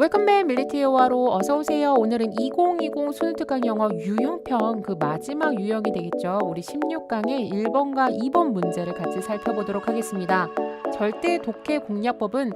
웰컴백 밀리티어와로 어서오세요. 오늘은 2020 수능특강 영어 유형편 그 마지막 유형이 되겠죠. 우리 16강의 1번과 2번 문제를 같이 살펴보도록 하겠습니다. 절대 독해 공략법은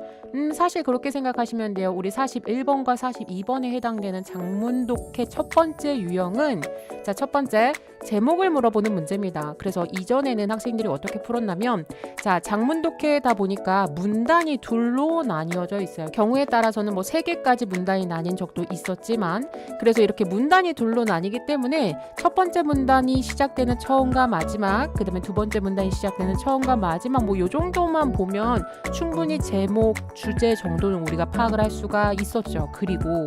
사실 그렇게 생각하시면 돼요. 우리 41번과 42번에 해당되는 장문 독해 첫 번째 유형은 자, 첫 번째 제목을 물어보는 문제입니다. 그래서 이전에는 학생들이 어떻게 풀었냐면 자, 장문 독해다 보니까 문단이 둘로 나뉘어져 있어요. 경우에 따라서는 뭐 3개까지 문단이 나뉜 적도 있었지만 그래서 이렇게 문단이 둘로 나뉘기 때문에 첫 번째 문단이 시작되는 처음과 마지막, 그 다음에 두 번째 문단이 시작되는 처음과 마지막 뭐 요 정도만 보면 충분히 제목, 주제 정도는 우리가 파악을 할 수가 있었죠. 그리고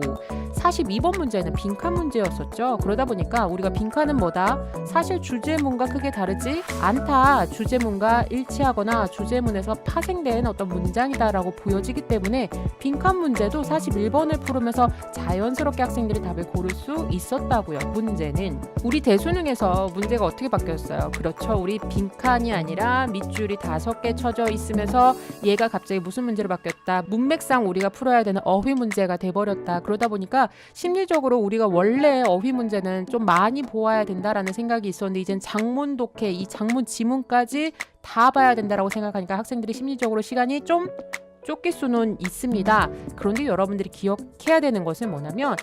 42번 문제는 빈칸 문제였었죠. 그러다 보니까 우리가 빈칸은 뭐다? 사실 주제문과 크게 다르지 않다. 주제문과 일치하거나 주제문에서 파생된 어떤 문장이다라고 보여지기 때문에 빈칸 문제도 41번을 풀으면서 자연스럽게 학생들이 답을 고를 수 있었다고요. 문제는 우리 대수능에서 문제가 어떻게 바뀌었어요? 그렇죠. 우리 빈칸이 아니라 밑줄이 5개 쳐져 있으면서 얘가 갑자기 무슨 문제로 바뀌었다. 문맥상 우리가 풀어야 되는 어휘 문제가 돼버렸다. 그러다 보니까 심리적으로 우리가 원래 어휘 문제는 좀 많이 보아야 된다라는 생각이 있었는데 이젠 장문 독해, 이 장문 지문까지 다 봐야 된다라고 생각하니까 학생들이 심리적으로 시간이 좀 쫓길 수는 있습니다. 그런데 여러분들이 기억해야 되는 것은 뭐냐면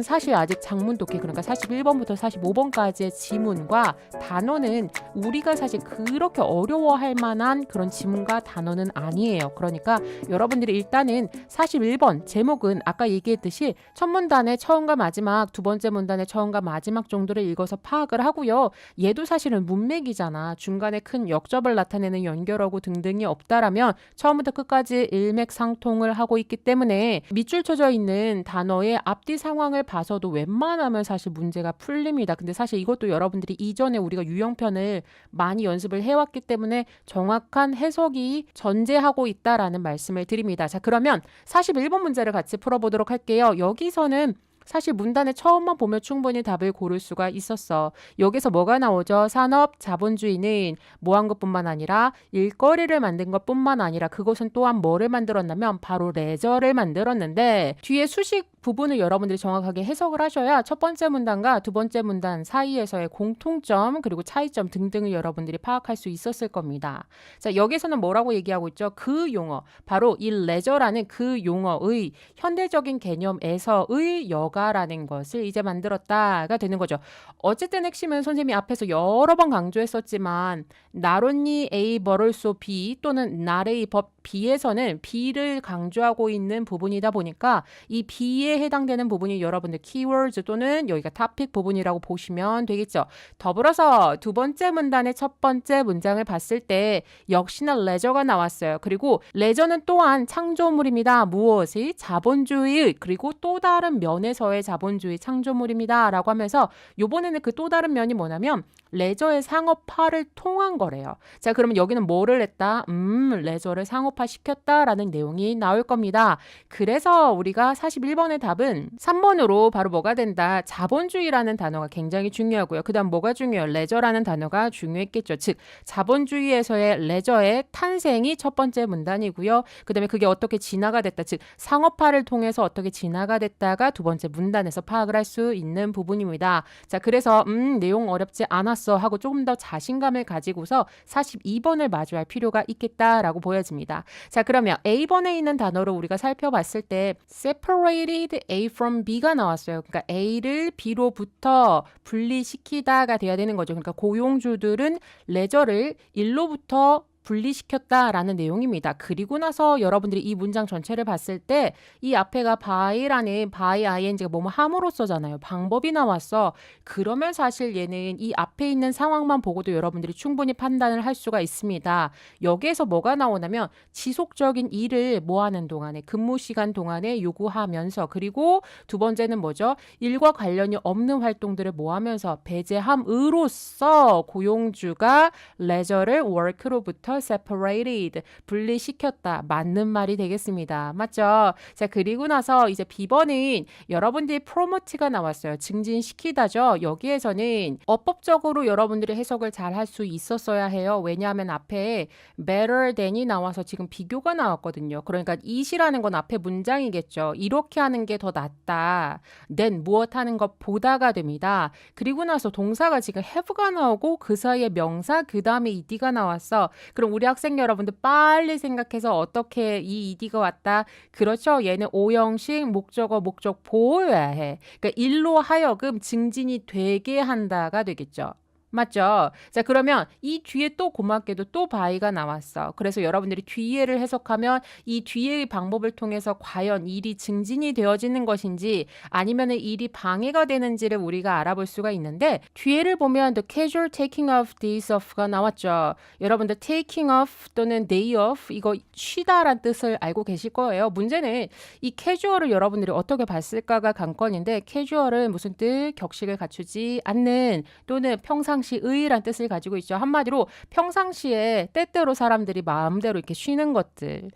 사실 아직 장문 독해, 그러니까 41번부터 45번까지의 지문과 단어는 우리가 사실 그렇게 어려워할 만한 그런 지문과 단어는 아니에요. 그러니까 여러분들이 일단은 41번 제목은 아까 얘기했듯이 첫 문단의 처음과 마지막, 두 번째 문단의 처음과 마지막 정도를 읽어서 파악을 하고요. 얘도 사실은 문맥이잖아. 중간에 큰 역접을 나타내는 연결어구 등등이 없다라면 처음부터 끝까지 일맥상통을 하고 있기 때문에 밑줄 쳐져 있는 단어의 앞뒤 상황을 봐서도 웬만하면 사실 문제가 풀립니다. 근데 사실 이것도 여러분들이 이전에 우리가 유형편을 많이 연습을 해왔기 때문에 정확한 해석이 전제하고 있다라는 말씀을 드립니다. 자, 그러면 41번 문제를 같이 풀어보도록 할게요. 여기서는 사실 문단의 처음만 보면 충분히 답을 고를 수가 있었어. 여기서 뭐가 나오죠? 산업 자본주의는 뭐 한 것뿐만 아니라 일거리를 만든 것뿐만 아니라 그것은 또한 뭐를 만들었냐면 바로 레저를 만들었는데 뒤에 수식 부분을 여러분들이 정확하게 해석을 하셔야 첫 번째 문단과 두 번째 문단 사이에서의 공통점 그리고 차이점 등등을 여러분들이 파악할 수 있었을 겁니다. 자, 여기서는 뭐라고 얘기하고 있죠? 그 용어, 바로 이 레저라는 그 용어의 현대적인 개념에서의 여가라는 것을 이제 만들었다가 되는 거죠. 어쨌든 핵심은 선생님이 앞에서 여러 번 강조했었지만 not only A but also B 또는 not A but B에서는 B를 강조하고 있는 부분이다 보니까 이 B에 해당되는 부분이 여러분들 keywords 또는 여기가 topic 부분이라고 보시면 되겠죠. 더불어서 두 번째 문단의 첫 번째 문장을 봤을 때 역시나 레저가 나왔어요. 그리고 레저는 또한 창조물입니다. 무엇이? 자본주의, 그리고 또 다른 면에서의 자본주의 창조물입니다. 라고 하면서 요번에는 그 또 다른 면이 뭐냐면 레저의 상업화를 통한 거래요. 자, 그러면 여기는 뭐를 했다? 레저를 상업화시켰다라는 내용이 나올 겁니다. 그래서 우리가 41번의 답은 3번으로 바로 뭐가 된다? 자본주의라는 단어가 굉장히 중요하고요. 그 다음 뭐가 중요해요? 레저라는 단어가 중요했겠죠. 즉 자본주의에서의 레저의 탄생이 첫 번째 문단이고요. 그 다음에 그게 어떻게 진화가 됐다. 즉 상업화를 통해서 어떻게 진화가 됐다가 두 번째 문단에서 파악을 할 수 있는 부분입니다. 자, 그래서 내용 어렵지 않았어 하고 조금 더 자신감을 가지고서 42번을 마주할 필요가 있겠다라고 보여집니다. 자, 그러면 A번에 있는 단어로 우리가 살펴봤을 때 separated A from B가 나왔어요. 그러니까 A를 B로부터 분리시키다가 돼야 되는 거죠. 그러니까 고용주들은 레저를 일로부터 분리시켰다라는 내용입니다. 그리고 나서 여러분들이 이 문장 전체를 봤을 때 이 앞에가 by라는 by ing가 뭐뭐 함으로써잖아요. 방법이 나왔어. 그러면 사실 얘는 이 앞에 있는 상황만 보고도 여러분들이 충분히 판단을 할 수가 있습니다. 여기에서 뭐가 나오냐면 지속적인 일을 뭐 하는 동안에 근무 시간 동안에 요구하면서 그리고 두 번째는 뭐죠? 일과 관련이 없는 활동들을 뭐 하면서 배제함으로써 고용주가 레저를 work로부터 separated, 분리시켰다. 맞는 말이 되겠습니다. 맞죠? 자, 그리고 나서 이제 B번은 여러분들이 promote가 나왔어요. 증진시키다죠. 여기에서는 어법적으로 여러분들이 해석을 잘 할 수 있었어야 해요. 왜냐하면 앞에 better than이 나와서 지금 비교가 나왔거든요. 그러니까 it이라는 건 앞에 문장이겠죠. 이렇게 하는 게 더 낫다. than 무엇 하는 것보다가 됩니다. 그리고 나서 동사가 지금 have가 나오고 그 사이에 명사 그 다음에 ed가 나왔어. 그럼 우리 학생 여러분들 빨리 생각해서 어떻게 이 ed가 왔다? 그렇죠. 얘는 오형식 목적어 목적 보여야 해. 그러니까 일로 하여금 증진이 되게 한다가 되겠죠. 맞죠? 자, 그러면 이 뒤에 또 고맙게도 또 by가 나왔어. 그래서 여러분들이 뒤에를 해석하면 이 뒤의 방법을 통해서 과연 일이 증진이 되어지는 것인지 아니면 일이 방해가 되는지를 우리가 알아볼 수가 있는데 뒤에를 보면 the casual taking of days off가 나왔죠. 여러분들 taking off 또는 day off 이거 쉬다란 뜻을 알고 계실 거예요. 문제는 이 casual을 여러분들이 어떻게 봤을까가 관건인데 casual은 무슨 뜻? 격식을 갖추지 않는 또는 평상시의란 뜻을 가지고 있죠. 한마디로 평상시에 때때로 사람들이 마음대로 이렇게 쉬는 것들.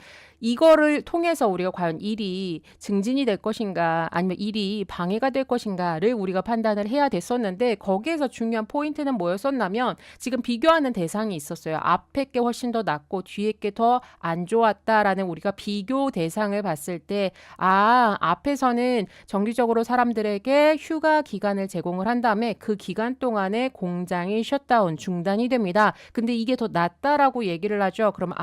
이거를 통해서 우리가 과연 일이 증진이 될 것인가 아니면 일이 방해가 될 것인가를 우리가 판단을 해야 됐었는데 거기에서 중요한 포인트는 뭐였었냐면 지금 비교하는 대상이 있었어요. 앞에 게 훨씬 더 낫고 뒤에 게 더 안 좋았다라는 우리가 비교 대상을 봤을 때 앞에서는 정기적으로 사람들에게 휴가 기간을 제공을 한 다음에 그 기간 동안에 공장이 셧다운 중단이 됩니다. 근데 이게 더 낫다라고 얘기를 하죠. 그럼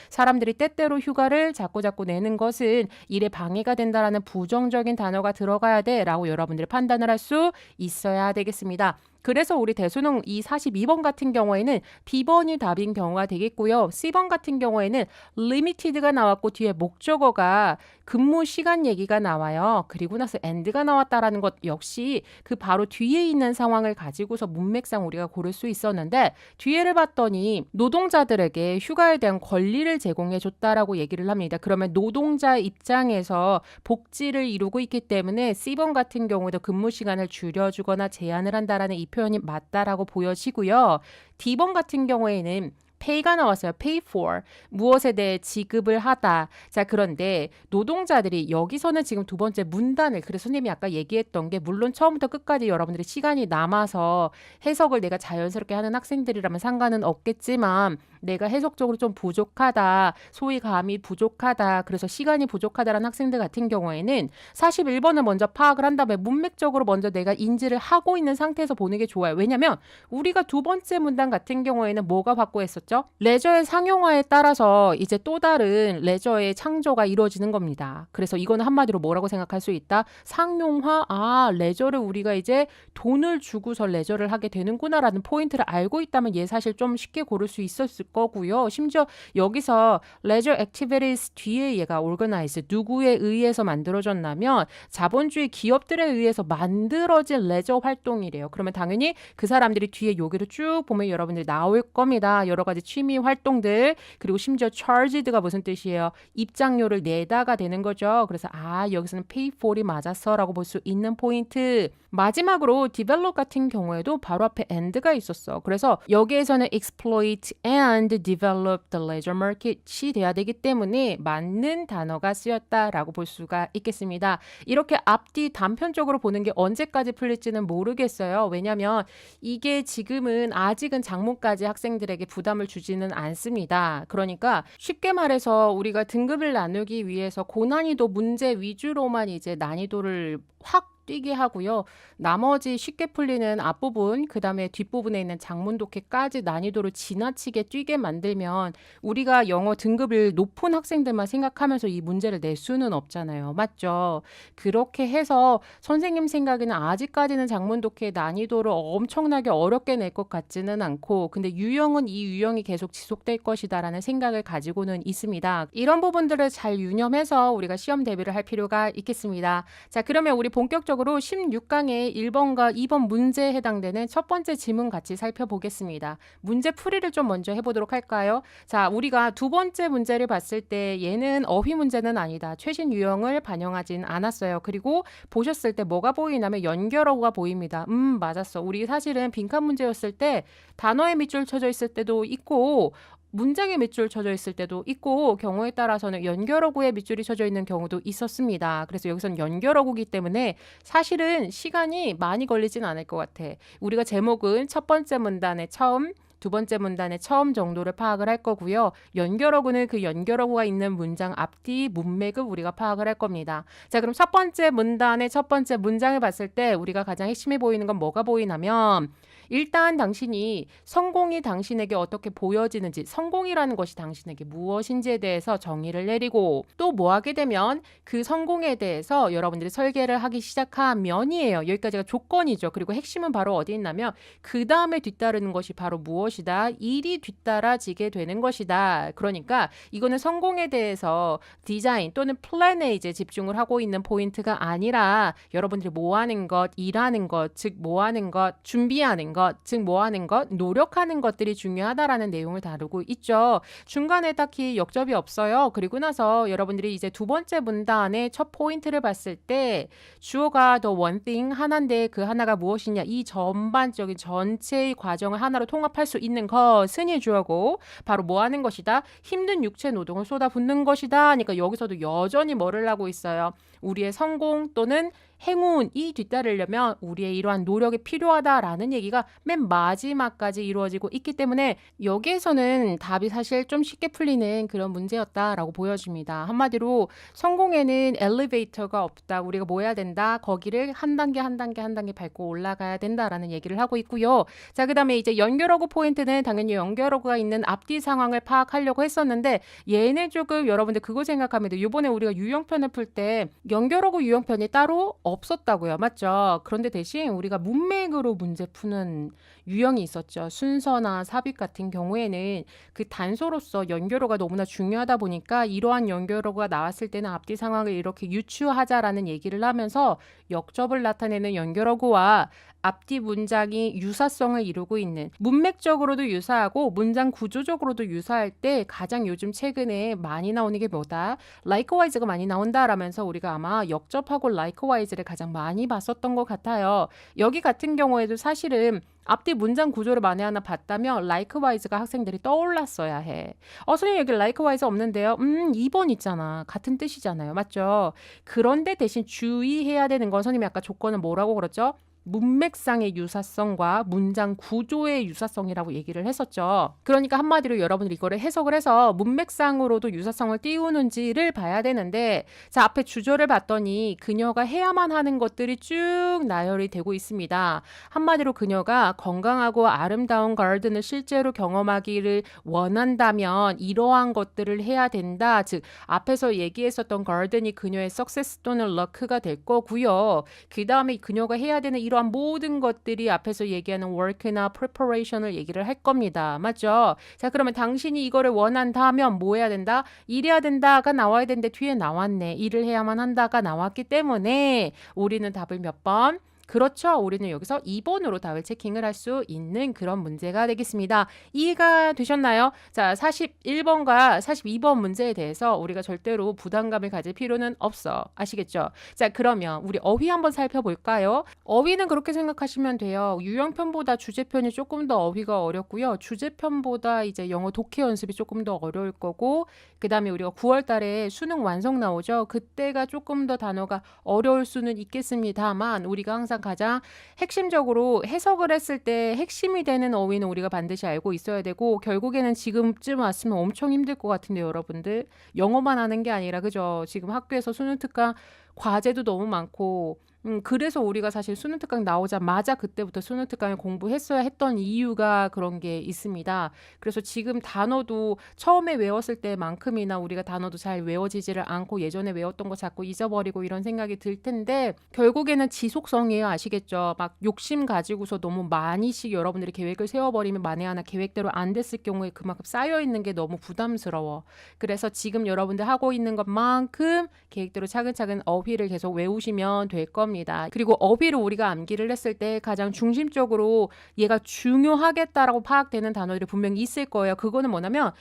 사람들이 때때로 휴가를 자꾸 내는 것은 일에 방해가 된다라는 부정적인 단어가 들어가야 돼 라고 여러분들이 판단을 할 수 있어야 되겠습니다. 그래서 우리 대수능 이 42번 같은 경우에는 B번이 답인 경우가 되겠고요. C번 같은 경우에는 limited가 나왔고 뒤에 목적어가 근무 시간 얘기가 나와요. 그리고 나서 and가 나왔다라는 것 역시 그 바로 뒤에 있는 상황을 가지고서 문맥상 우리가 고를 수 있었는데 뒤에를 봤더니 노동자들에게 휴가에 대한 권리를 제공해 줬다라고 얘기를 합니다. 그러면 노동자 입장에서 복지를 이루고 있기 때문에 C번 같은 경우도 근무 시간을 줄여주거나 제한을 한다라는 이 표현이 맞다라고 보여지고요. D번 같은 경우에는 pay가 나왔어요. pay for. 무엇에 대해 지급을 하다. 자, 그런데 노동자들이 여기서는 지금 두 번째 문단을 그래서 선생님이 아까 얘기했던 게 물론 처음부터 끝까지 여러분들이 시간이 남아서 해석을 내가 자연스럽게 하는 학생들이라면 상관은 없겠지만 내가 해석적으로 좀 부족하다. 소위 감이 부족하다. 그래서 시간이 부족하다라는 학생들 같은 경우에는 41번을 먼저 파악을 한 다음에 문맥적으로 먼저 내가 인지를 하고 있는 상태에서 보는 게 좋아요. 왜냐면 우리가 두 번째 문단 같은 경우에는 뭐가 바꾸었었죠? 레저의 상용화에 따라서 이제 또 다른 레저의 창조가 이루어지는 겁니다. 그래서 이거는 한마디로 뭐라고 생각할 수 있다? 상용화, 레저를 우리가 이제 돈을 주고서 레저를 하게 되는구나라는 포인트를 알고 있다면 얘 사실 좀 쉽게 고를 수 있었을 거고요. 심지어 여기서 leisure activities 뒤에 얘가 organize, 누구에 의해서 만들어졌냐면 자본주의 기업들에 의해서 만들어진 레저 활동이래요. 그러면 당연히 그 사람들이 뒤에 여기를 쭉 보면 여러분들이 나올 겁니다. 여러 가지 취미 활동들 그리고 심지어 charged가 무슨 뜻이에요? 입장료를 내다가 되는 거죠. 그래서 여기서는 pay for이 맞았어 라고 볼 수 있는 포인트. 마지막으로 develop 같은 경우에도 바로 앞에 and가 있었어. 그래서 여기에서는 exploit and develop the leisure market이 돼야 되기 때문에 맞는 단어가 쓰였다라고 볼 수가 있겠습니다. 이렇게 앞뒤 단편적으로 보는 게 언제까지 풀릴지는 모르겠어요. 왜냐하면 이게 지금은 아직은 작문까지 학생들에게 부담을 주지는 않습니다. 그러니까 쉽게 말해서 우리가 등급을 나누기 위해서 고난이도 문제 위주로만 이제 난이도를 확 뛰게 하고요. 나머지 쉽게 풀리는 앞부분, 그 다음에 뒷부분에 있는 작문 독해까지 난이도를 지나치게 뛰게 만들면 우리가 영어 등급을 높은 학생들만 생각하면서 이 문제를 낼 수는 없잖아요. 맞죠? 그렇게 해서 선생님 생각에는 아직까지는 작문 독해 난이도를 엄청나게 어렵게 낼 것 같지는 않고 근데 유형은 이 유형이 계속 지속될 것이다라는 생각을 가지고는 있습니다. 이런 부분들을 잘 유념해서 우리가 시험 대비를 할 필요가 있겠습니다. 자, 그러면 우리 본격적으로 16강의 1번과 2번 문제에 해당되는 첫 번째 지문 같이 살펴보겠습니다. 문제 풀이를 좀 먼저 해보도록 할까요? 자, 우리가 두 번째 문제를 봤을 때 얘는 어휘 문제는 아니다. 최신 유형을 반영하진 않았어요. 그리고 보셨을 때 뭐가 보이냐면 연결어가 보입니다. 맞았어. 우리 사실은 빈칸 문제였을 때 단어에 밑줄 쳐져 있을 때도 있고 문장에 밑줄 쳐져 있을 때도 있고 경우에 따라서는 연결어구에 밑줄이 쳐져 있는 경우도 있었습니다. 그래서 여기선 연결어구기 때문에 사실은 시간이 많이 걸리진 않을 것 같아. 우리가 제목은 첫 번째 문단의 처음, 두 번째 문단의 처음 정도를 파악을 할 거고요. 연결어구는 그 연결어구가 있는 문장 앞뒤 문맥을 우리가 파악을 할 겁니다. 자, 그럼 첫 번째 문단의 첫 번째 문장을 봤을 때 우리가 가장 핵심이 보이는 건 뭐가 보이냐면 일단 당신이 성공이 당신에게 어떻게 보여지는지, 성공이라는 것이 당신에게 무엇인지에 대해서 정의를 내리고 또 뭐 하게 되면 그 성공에 대해서 여러분들이 설계를 하기 시작하면이에요. 여기까지가 조건이죠. 그리고 핵심은 바로 어디 있냐면 그 다음에 뒤따르는 것이 바로 무엇이다? 일이 뒤따라지게 되는 것이다. 그러니까 이거는 성공에 대해서 디자인 또는 플랜에 이제 집중을 하고 있는 포인트가 아니라 여러분들이 뭐 하는 것, 일하는 것, 즉 뭐 하는 것, 준비하는 것, 즉 뭐 하는 것, 노력하는 것들이 중요하다라는 내용을 다루고 있죠. 중간에 딱히 역접이 없어요. 그리고 나서 여러분들이 이제 두 번째 문단의 첫 포인트를 봤을 때 주어가 the one thing 하나인데 그 하나가 무엇이냐, 이 전반적인 전체의 과정을 하나로 통합할 수 있는 것은 이 주어고 바로 뭐 하는 것이다? 힘든 육체 노동을 쏟아붓는 것이다. 그러니까 여기서도 여전히 뭐를 하고 있어요? 우리의 성공 또는 행운이 뒤따르려면 우리의 이러한 노력이 필요하다라는 얘기가 맨 마지막까지 이루어지고 있기 때문에 여기에서는 답이 사실 좀 쉽게 풀리는 그런 문제였다라고 보여집니다. 한마디로 성공에는 엘리베이터가 없다. 우리가 뭐 해야 된다? 거기를 한 단계 한 단계 한 단계 밟고 올라가야 된다라는 얘기를 하고 있고요. 자, 그 다음에 이제 연결어구 포인트는 당연히 연결어구가 있는 앞뒤 상황을 파악하려고 했었는데 얘는 조금 여러분들 그거 생각하면 돼요. 이번에 우리가 유형편을 풀 때 연결어구 유형편이 따로 없었다고요. 맞죠? 그런데 대신 우리가 문맥으로 문제 푸는 유형이 있었죠. 순서나 삽입 같은 경우에는 그 단서로서 연결어가 너무나 중요하다 보니까 이러한 연결어가 나왔을 때는 앞뒤 상황을 이렇게 유추하자라는 얘기를 하면서 역접을 나타내는 연결어구와 앞뒤 문장이 유사성을 이루고 있는, 문맥적으로도 유사하고 문장 구조적으로도 유사할 때 가장 요즘 최근에 많이 나오는 게 뭐다? likewise가 많이 나온다라면서 우리가 아마 역접하고 likewise를 가장 많이 봤었던 것 같아요. 여기 같은 경우에도 사실은 앞뒤 문장 구조를 만에 하나 봤다면 likewise가 학생들이 떠올랐어야 해. 선생님 여기 likewise 없는데요. 2번 있잖아. 같은 뜻이잖아요. 맞죠? 그런데 대신 주의해야 되는 건 선생님이 아까 조건은 뭐라고 그랬죠? 문맥상의 유사성과 문장 구조의 유사성이라고 얘기를 했었죠. 그러니까 한마디로 여러분들이 이거를 해석을 해서 문맥상으로도 유사성을 띄우는지를 봐야 되는데, 자, 앞에 주조를 봤더니 그녀가 해야만 하는 것들이 쭉 나열이 되고 있습니다. 한마디로 그녀가 건강하고 아름다운 가든을 실제로 경험하기를 원한다면 이러한 것들을 해야 된다. 즉 앞에서 얘기했었던 가든이 그녀의 석세스 또는 럭크가 될 거고요. 그 다음에 그녀가 해야 되는 이러한 모든 것들이 앞에서 얘기하는 work나 preparation을 얘기를 할 겁니다. 맞죠? 자, 그러면 당신이 이거를 원한다면 뭐 해야 된다? 일해야 된다가 나와야 되는데 뒤에 나왔네. 일을 해야만 한다가 나왔기 때문에 우리는 답을 몇 번? 그렇죠. 우리는 여기서 2번으로 답을 체킹을 할 수 있는 그런 문제가 되겠습니다. 이해가 되셨나요? 자, 41번과 42번 문제에 대해서 우리가 절대로 부담감을 가질 필요는 없어. 아시겠죠? 자, 그러면 우리 어휘 한번 살펴볼까요? 어휘는 그렇게 생각하시면 돼요. 유형편보다 주제편이 조금 더 어휘가 어렵고요. 주제편보다 이제 영어 독해 연습이 조금 더 어려울 거고, 그 다음에 우리가 9월 달에 수능 완성 나오죠. 그때가 조금 더 단어가 어려울 수는 있겠습니다만 우리가 항상 가장 핵심적으로 해석을 했을 때 핵심이 되는 어휘는 우리가 반드시 알고 있어야 되고, 결국에는 지금쯤 왔으면 엄청 힘들 것 같은데 여러분들 영어만 하는 게 아니라, 그죠? 지금 학교에서 수능 특강 과제도 너무 많고, 그래서 우리가 사실 수능 특강 나오자마자 그때부터 수능 특강을 공부했어야 했던 이유가 그런 게 있습니다. 그래서 지금 단어도 처음에 외웠을 때만큼이나 우리가 단어도 잘 외워지지를 않고 예전에 외웠던 거 자꾸 잊어버리고 이런 생각이 들 텐데, 결국에는 지속성이에요. 아시겠죠? 막 욕심 가지고서 너무 많이씩 여러분들이 계획을 세워버리면 만에 하나 계획대로 안 됐을 경우에 그만큼 쌓여있는 게 너무 부담스러워. 그래서 지금 여러분들 하고 있는 것만큼 계획대로 차근차근 어휘를 계속 외우시면 될 겁니다. 그리고 어휘를 우리가 암기를 했을 때 가장 중심적으로 얘가 중요하겠다라고 파악되는 단어들이 분명히 있을 거예요. 그거는 뭐냐면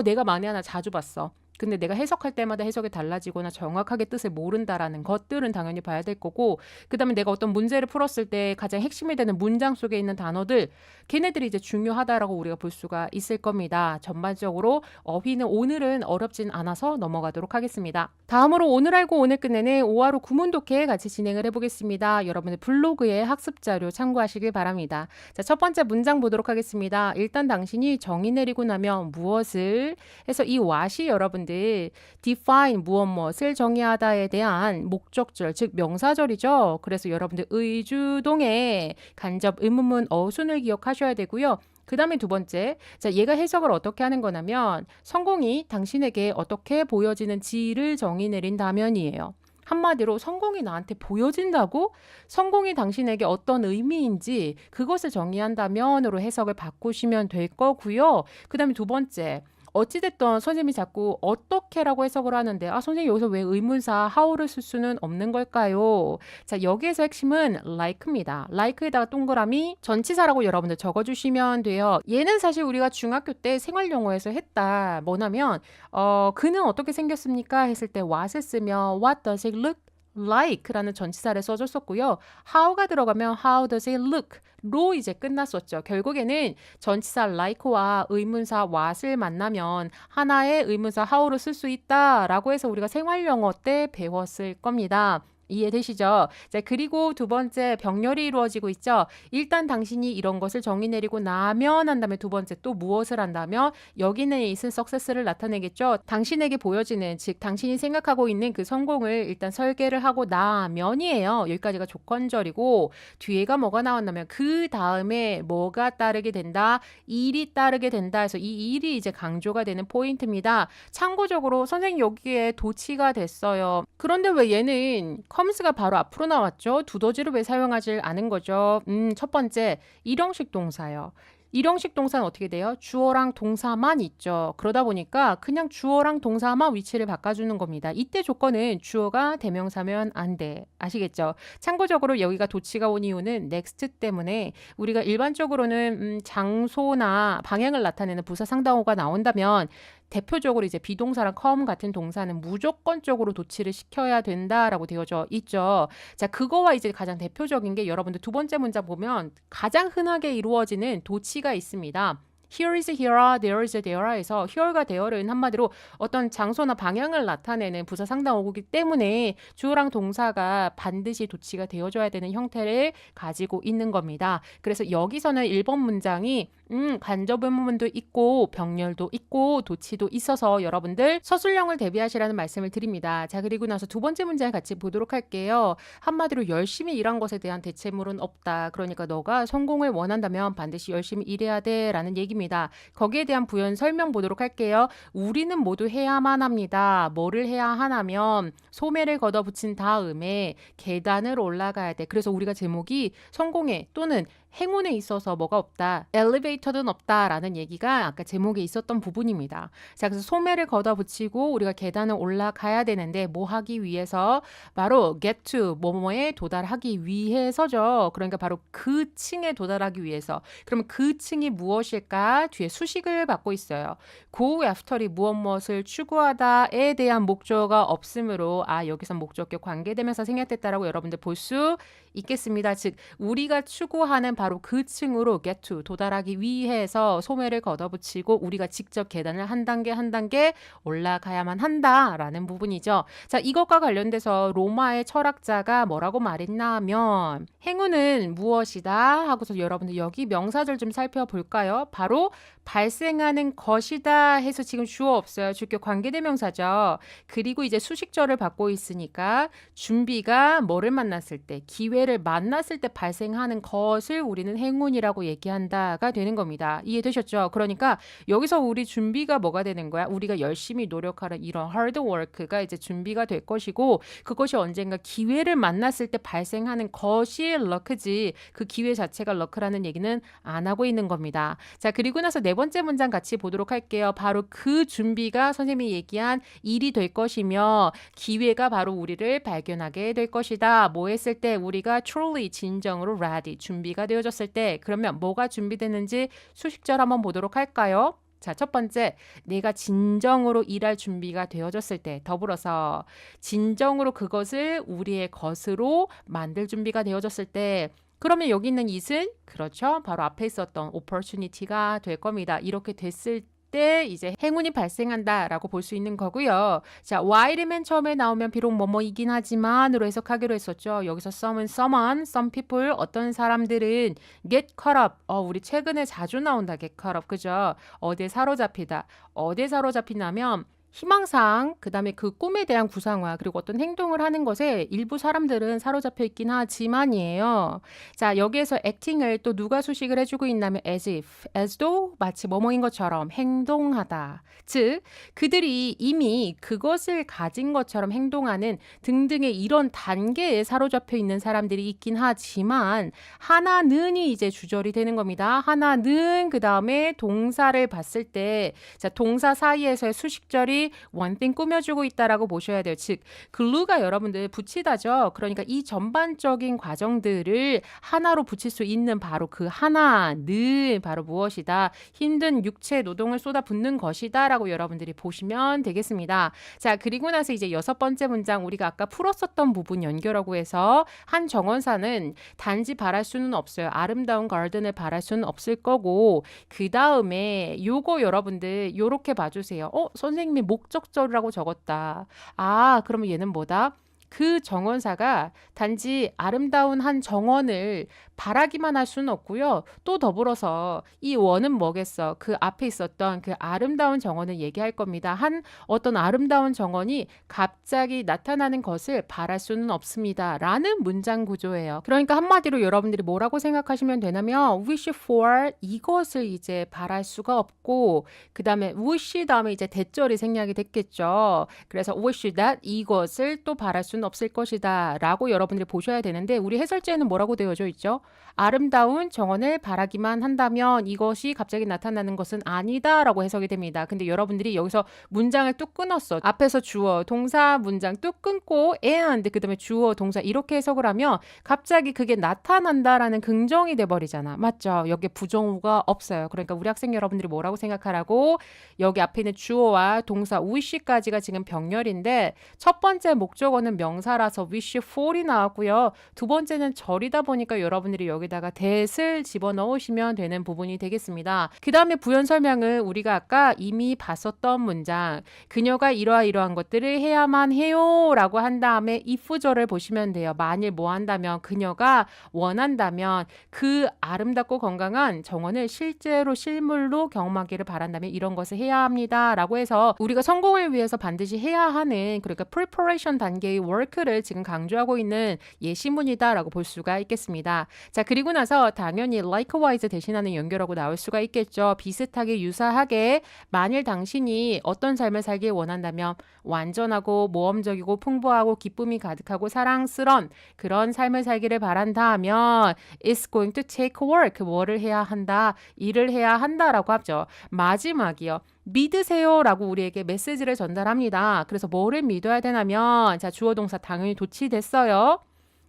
내가 만에 하나 자주 봤어. 근데 내가 해석할 때마다 해석이 달라지거나 정확하게 뜻을 모른다라는 것들은 당연히 봐야 될 거고, 그다음에 내가 어떤 문제를 풀었을 때 가장 핵심이 되는 문장 속에 있는 단어들, 걔네들이 이제 중요하다라고 우리가 볼 수가 있을 겁니다. 전반적으로 어휘는 오늘은 어렵진 않아서 넘어가도록 하겠습니다. 다음으로 오늘 알고 오늘 끝내는 5화로 구문 독해 같이 진행을 해보겠습니다. 여러분의 블로그에 학습 자료 참고하시길 바랍니다. 자, 첫 번째 문장 보도록 하겠습니다. 일단 당신이 정의 내리고 나면 무엇을 해서 이 what이 여러분들 define 무엇을 정의하다에 대한 목적절, 즉 명사절이죠. 그래서 여러분들 의주동의 간접 의문문 어순을 기억하셔야 되고요. 그 다음에 두 번째, 자, 얘가 해석을 어떻게 하는 거냐면 성공이 당신에게 어떻게 보여지는지를 정의 내린다면이에요. 한마디로 성공이 나한테 보여진다고? 성공이 당신에게 어떤 의미인지 그것을 정의한다면으로 해석을 바꾸시면 될 거고요. 그 다음에 두 번째, 어찌됐든 선생님이 자꾸 어떻게라고 해석을 하는데 선생님 여기서 왜 의문사 how를 쓸 수는 없는 걸까요? 자, 여기에서 핵심은 like입니다. like에다가 동그라미 전치사라고 여러분들 적어주시면 돼요. 얘는 사실 우리가 중학교 때 생활영어에서 했다. 뭐냐면 그는 어떻게 생겼습니까? 했을 때 what을 쓰면 what does it look like라는 전치사를 써줬었고요. how가 들어가면 how does it look 로 이제 끝났었죠. 결국에는 전치사 like와 의문사 what을 만나면 하나의 의문사 how를 쓸 수 있다라고 해서 우리가 생활영어 때 배웠을 겁니다. 이해되시죠? 자, 그리고 두 번째 병렬이 이루어지고 있죠. 일단 당신이 이런 것을 정의 내리고 나면 한 다음에 두 번째 또 무엇을 한다면 여기는 있은 success를 나타내겠죠. 당신에게 보여지는, 즉 당신이 생각하고 있는 그 성공을 일단 설계를 하고 나면이에요. 여기까지가 조건절이고 뒤에가 뭐가 나왔냐면 그 다음에 뭐가 따르게 된다, 일이 따르게 된다 해서 이 일이 이제 강조가 되는 포인트입니다. 참고적으로 선생님 여기에 도치가 됐어요. 그런데 왜 얘는 comes가 바로 앞으로 나왔죠? 두더지를 왜 사용하지 않은 거죠? 첫 번째, 일형식 동사요. 일형식 동사는 어떻게 돼요? 주어랑 동사만 있죠. 그러다 보니까 그냥 주어랑 동사만 위치를 바꿔주는 겁니다. 이때 조건은 주어가 대명사면 안 돼. 아시겠죠? 참고적으로 여기가 도치가 온 이유는 next 때문에 우리가 일반적으로는 장소나 방향을 나타내는 부사 상당어가 나온다면 대표적으로 이제 비동사랑 come 같은 동사는 무조건적으로 도치를 시켜야 된다라고 되어져 있죠. 자, 그거와 이제 가장 대표적인 게 여러분들 두 번째 문장 보면 가장 흔하게 이루어지는 도치가 있습니다. Here is here, there is there에서 here가 there는 한마디로 어떤 장소나 방향을 나타내는 부사 상당어구이기 때문에 주어랑 동사가 반드시 도치가 되어줘야 되는 형태를 가지고 있는 겁니다. 그래서 여기서는 1번 문장이 간접 의문문도 있고 병렬도 있고 도치도 있어서 여러분들 서술형을 대비하시라는 말씀을 드립니다. 자, 그리고 나서 두 번째 문장을 같이 보도록 할게요. 한마디로 열심히 일한 것에 대한 대체물은 없다. 그러니까 너가 성공을 원한다면 반드시 열심히 일해야 돼 라는 얘기입니다. 거기에 대한 부연 설명 보도록 할게요. 우리는 모두 해야만 합니다. 뭐를 해야 하냐면 소매를 걷어붙인 다음에 계단을 올라가야 돼. 그래서 우리가 제목이 성공에 또는 행운에 있어서 뭐가 없다, 엘리베이터는 없다라는 얘기가 아까 제목에 있었던 부분입니다. 자, 그래서 소매를 걷어붙이고 우리가 계단을 올라가야 되는데 뭐 하기 위해서? 바로 get to 뭐뭐에 도달하기 위해서죠. 그러니까 바로 그 층에 도달하기 위해서. 그러면 그 층이 무엇일까? 뒤에 수식을 받고 있어요. go after이 무엇을 추구하다에 대한 목적어가 없으므로 여기서 목적격 관계대명사 생략됐다라고 여러분들 볼 수 있겠습니다. 즉 우리가 추구하는 바로 그 층으로 get to 도달하기 위해서 소매를 걷어붙이고 우리가 직접 계단을 한 단계 한 단계 올라가야만 한다라는 부분이죠. 자, 이것과 관련돼서 로마의 철학자가 뭐라고 말했냐면 행운은 무엇이다 하고서 여러분들 여기 명사절 좀 살펴볼까요? 바로 발생하는 것이다 해서 지금 주어 없어요. 주격 관계대명사죠. 그리고 이제 수식절을 받고 있으니까 준비가 뭐를 만났을 때, 기회를 만났을 때 발생하는 것을 우리는 행운이라고 얘기한다가 되는 겁니다. 이해되셨죠? 그러니까 여기서 우리 준비가 뭐가 되는 거야? 우리가 열심히 노력하는 이런 hard work가 이제 준비가 될 것이고 그것이 언젠가 기회를 만났을 때 발생하는 것이 luck지 그 기회 자체가 luck라는 얘기는 안 하고 있는 겁니다. 자, 그리고 나서 네 번째 문장 같이 보도록 할게요. 바로 그 준비가 선생님이 얘기한 일이 될 것이며 기회가 바로 우리를 발견하게 될 것이다. 뭐 했을 때 우리가 truly 진정으로 ready 준비가 되어졌을 때 그러면 뭐가 준비되는지 수식절 한번 보도록 할까요? 자, 첫 번째, 내가 진정으로 일할 준비가 되어졌을 때, 더불어서 진정으로 그것을 우리의 것으로 만들 준비가 되어졌을 때, 그러면 여기 있는 it은 그렇죠. 바로 앞에 있었던 opportunity가 될 겁니다. 이렇게 됐을 때 이제 행운이 발생한다라고 볼 수 있는 거고요. 자, while이 맨 처음에 나오면 비록 뭐뭐이긴 하지만으로 해석하기로 했었죠. 여기서 some은 someone, some people, 어떤 사람들은 get caught up. 우리 최근에 자주 나온다. get caught up. 그죠? 어디에 사로잡히다. 어디에 사로잡히냐면 희망사항, 그 다음에 그 꿈에 대한 구상화, 그리고 어떤 행동을 하는 것에 일부 사람들은 사로잡혀 있긴 하지만이에요. 자, 여기에서 acting을 또 누가 수식을 해주고 있냐면 as if, as도 마치 뭐뭐인 것처럼 행동하다. 즉, 그들이 이미 그것을 가진 것처럼 행동하는 등등의 이런 단계에 사로잡혀 있는 사람들이 있긴 하지만 하나는이 이제 주절이 되는 겁니다. 하나는 그 다음에 동사를 봤을 때 자, 동사 사이에서의 수식절이 one thing 꾸며주고 있다라고 보셔야 돼요. 즉, glue가 여러분들 붙이다죠. 그러니까 이 전반적인 과정들을 하나로 붙일 수 있는 바로 그 하나는 바로 무엇이다? 힘든 육체 노동을 쏟아붓는 것이다 라고 여러분들이 보시면 되겠습니다. 자, 그리고 나서 이제 6번째 문장 우리가 아까 풀었었던 부분 연결하고 해서 한 정원사는 단지 바랄 수는 없어요. 아름다운 가든을 바랄 수는 없을 거고 그 다음에 요거 여러분들 요렇게 봐주세요. 선생님이 목적절이라고 적었다. 그러면 얘는 뭐다? 그 정원사가 단지 아름다운 한 정원을 바라기만 할 수는 없고요. 또 더불어서 이 원은 뭐겠어? 그 앞에 있었던 그 아름다운 정원을 얘기할 겁니다. 한 어떤 아름다운 정원이 갑자기 나타나는 것을 바랄 수는 없습니다. 라는 문장 구조예요. 그러니까 한마디로 여러분들이 뭐라고 생각하시면 되냐면 wish for 이것을 이제 바랄 수가 없고 그 다음에 wish 다음에 이제 대절이 생략이 됐겠죠. 그래서 wish that 이것을 또 바랄 수는 없을 것이다 라고 여러분들이 보셔야 되는데 우리 해설지에는 뭐라고 되어져 있죠? 아름다운 정원을 바라기만 한다면 이것이 갑자기 나타나는 것은 아니다 라고 해석이 됩니다. 근데 여러분들이 여기서 문장을 뚝 끊었어. 앞에서 주어, 동사 문장 뚝 끊고 and 그 다음에 주어, 동사 이렇게 해석을 하면 갑자기 그게 나타난다라는 긍정이 돼버리잖아. 맞죠? 여기에 부정어가 없어요. 그러니까 우리 학생 여러분들이 뭐라고 생각하라고 여기 앞에 있는 주어와 동사 wish까지가 지금 병렬인데 첫 번째 목적어는 명사라서 wish for이 나왔고요. 두 번째는 절이다 보니까 여러분들이 여기다가 that을 집어넣으시면 되는 부분이 되겠습니다. 그 다음에 부연 설명은 우리가 아까 이미 봤었던 문장 그녀가 이러한 것들을 해야만 해요 라고 한 다음에 if절을 보시면 돼요. 만일 뭐 한다면 그녀가 원한다면 그 아름답고 건강한 정원을 실제로 실물로 경험하기를 바란다면 이런 것을 해야 합니다 라고 해서 우리가 성공을 위해서 반드시 해야 하는 그러니까 preparation 단계의 work를 지금 강조하고 있는 예시문이다 라고 볼 수가 있겠습니다. 자, 그리고 나서 당연히 likewise 대신하는 연결하고 나올 수가 있겠죠. 비슷하게 유사하게 만일 당신이 어떤 삶을 살길 원한다면 완전하고 모험적이고 풍부하고 기쁨이 가득하고 사랑스런 그런 삶을 살기를 바란다 하면 it's going to take work 뭐를 해야 한다 일을 해야 한다라고 하죠. 마지막이요. 믿으세요 라고 우리에게 메시지를 전달합니다. 그래서 뭐를 믿어야 되냐면 자 주어 동사 당연히 도치됐어요.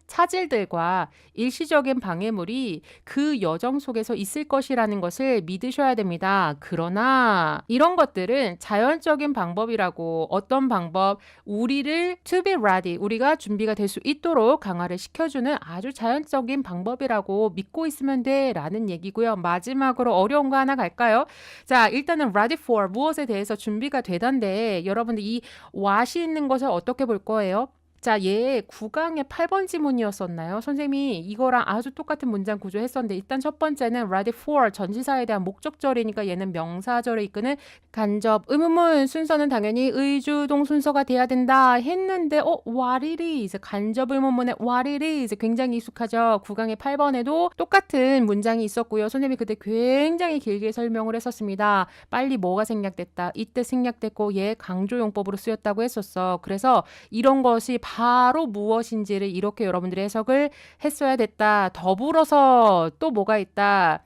차질들과 일시적인 방해물이 그 여정 속에서 있을 것이라는 것을 믿으셔야 됩니다. 그러나 이런 것들은 자연적인 방법이라고 어떤 방법? 우리를 to be ready, 우리가 준비가 될 수 있도록 강화를 시켜주는 아주 자연적인 방법이라고 믿고 있으면 돼 라는 얘기고요. 마지막으로 어려운 거 하나 갈까요? 자, 일단은 ready for 무엇에 대해서 준비가 되던데 여러분들 이 what이 있는 것을 어떻게 볼 거예요? 자, 얘 9강의 8번 지문이었었나요? 선생님이 이거랑 아주 똑같은 문장 구조 했었는데 일단 첫 번째는 ready for 전치사에 대한 목적절이니까 얘는 명사절을 이끄는 간접 의문문 순서는 당연히 의주동 순서가 돼야 된다 했는데 what it is 간접 의문문의 what it is 굉장히 익숙하죠. 9강의 8번에도 똑같은 문장이 있었고요. 선생님이 그때 굉장히 길게 설명을 했었습니다. 빨리 뭐가 생략됐다. 이때 생략됐고 얘 강조용법으로 쓰였다고 했었어. 그래서 이런 것이 바로 무엇인지를 이렇게 여러분들이 해석을 했어야 됐다. 더불어서 또 뭐가 있다.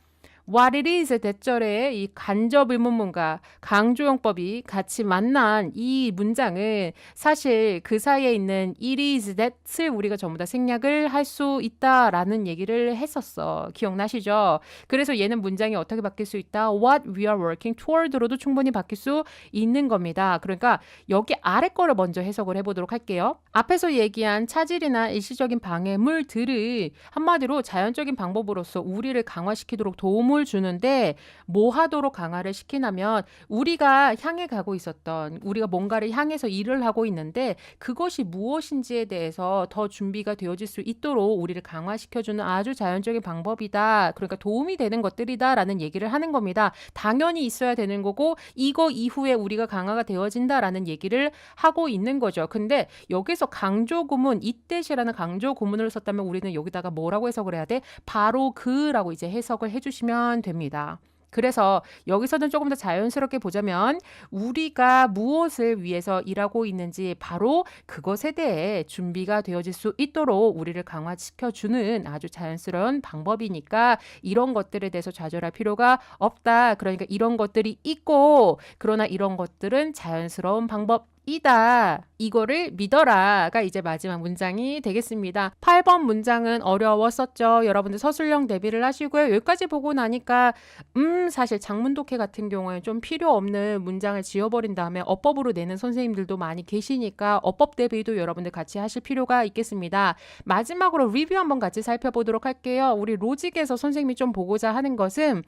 What it is 대절에 이 간접 의문문과 강조용법이 같이 만난 이 문장은 사실 그 사이에 있는 it is that을 우리가 전부 다 생략을 할 수 있다라는 얘기를 했었어. 기억나시죠? 그래서 얘는 문장이 어떻게 바뀔 수 있다? What we are working toward로도 충분히 바뀔 수 있는 겁니다. 그러니까 여기 아래 거를 먼저 해석을 해보도록 할게요. 앞에서 얘기한 차질이나 일시적인 방해물들을 한마디로 자연적인 방법으로서 우리를 강화시키도록 도움을 주는데 뭐 하도록 강화를 시키냐면 우리가 향해 가고 있었던 우리가 뭔가를 향해서 일을 하고 있는데 그것이 무엇인지에 대해서 더 준비가 되어질 수 있도록 우리를 강화시켜주는 아주 자연적인 방법이다. 그러니까 도움이 되는 것들이다 라는 얘기를 하는 겁니다. 당연히 있어야 되는 거고 이거 이후에 우리가 강화가 되어진다라는 얘기를 하고 있는 거죠. 근데 여기서 강조구문 이때시라는 강조구문을 썼다면 우리는 여기다가 뭐라고 해석을 해야 돼? 바로 그라고 이제 해석을 해주시면 됩니다. 그래서 여기서는 조금 더 자연스럽게 보자면 우리가 무엇을 위해서 일하고 있는지 바로 그것에 대해 준비가 되어질 수 있도록 우리를 강화시켜주는 아주 자연스러운 방법이니까 이런 것들에 대해서 좌절할 필요가 없다. 그러니까 이런 것들이 있고 그러나 이런 것들은 자연스러운 방법 이다. 이거를 믿어라가 이제 마지막 문장이 되겠습니다. 8번 문장은 어려웠었죠. 여러분들 서술형 대비를 하시고요. 여기까지 보고 나니까 사실 장문 독해 같은 경우에 좀 필요 없는 문장을 지워버린 다음에 어법으로 내는 선생님들도 많이 계시니까 어법 대비도 여러분들 같이 하실 필요가 있겠습니다. 마지막으로 리뷰 한번 같이 살펴보도록 할게요. 우리 로직에서 선생님이 좀 보고자 하는 것은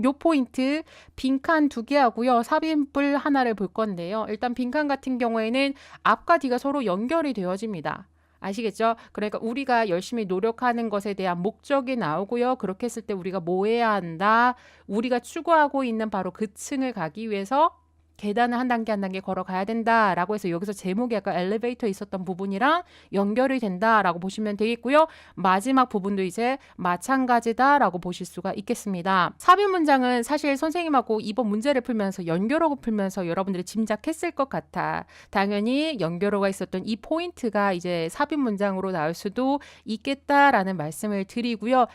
요 포인트 빈칸 2개 하고요. 삽입글 하나를 볼 건데요. 일단 빈칸 같은 경우에는 앞과 뒤가 서로 연결이 되어집니다. 아시겠죠? 그러니까 우리가 열심히 노력하는 것에 대한 목적이 나오고요. 그렇게 했을 때 우리가 뭐 해야 한다? 우리가 추구하고 있는 바로 그 층을 가기 위해서 계단을 한 단계 한 단계 걸어가야 된다라고 해서 여기서 제목이 약간 엘리베이터에 있었던 부분이랑 연결이 된다라고 보시면 되겠고요. 마지막 부분도 이제 마찬가지다라고 보실 수가 있겠습니다. 삽입 문장은 사실 선생님하고 이번 문제를 풀면서 연결어가 풀면서 여러분들이 짐작했을 것 같아. 당연히 연결어가 있었던 이 포인트가 이제 삽입 문장으로 나올 수도 있겠다라는 말씀을 드리고요.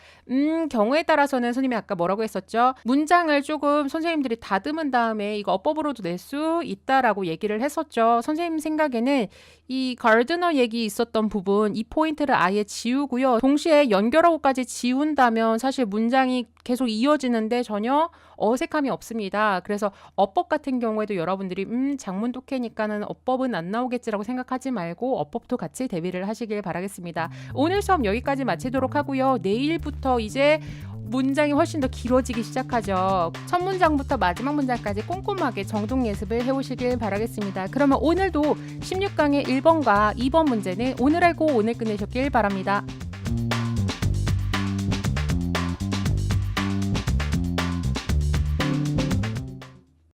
경우에 따라서는 선생님이 아까 뭐라고 했었죠? 문장을 조금 선생님들이 다듬은 다음에 이거 어법으로도 낼 수 있다라고 얘기를 했었죠. 선생님 생각에는 이 가르드너 얘기 있었던 부분 이 포인트를 아예 지우고요. 동시에 연결어구까지 지운다면 사실 문장이 계속 이어지는데 전혀 어색함이 없습니다. 그래서 어법 같은 경우에도 여러분들이 장문 독해니까는 어법은 안 나오겠지라고 생각하지 말고 어법도 같이 대비를 하시길 바라겠습니다. 오늘 수업 여기까지 마치도록 하고요. 내일부터 이제 문장이 훨씬 더 길어지기 시작하죠. 첫 문장부터 마지막 문장까지 꼼꼼하게 정독 예습을 해오시길 바라겠습니다. 그러면 오늘도 16강의 1번과 2번 문제는 오늘 알고 오늘 끝내셨길 바랍니다.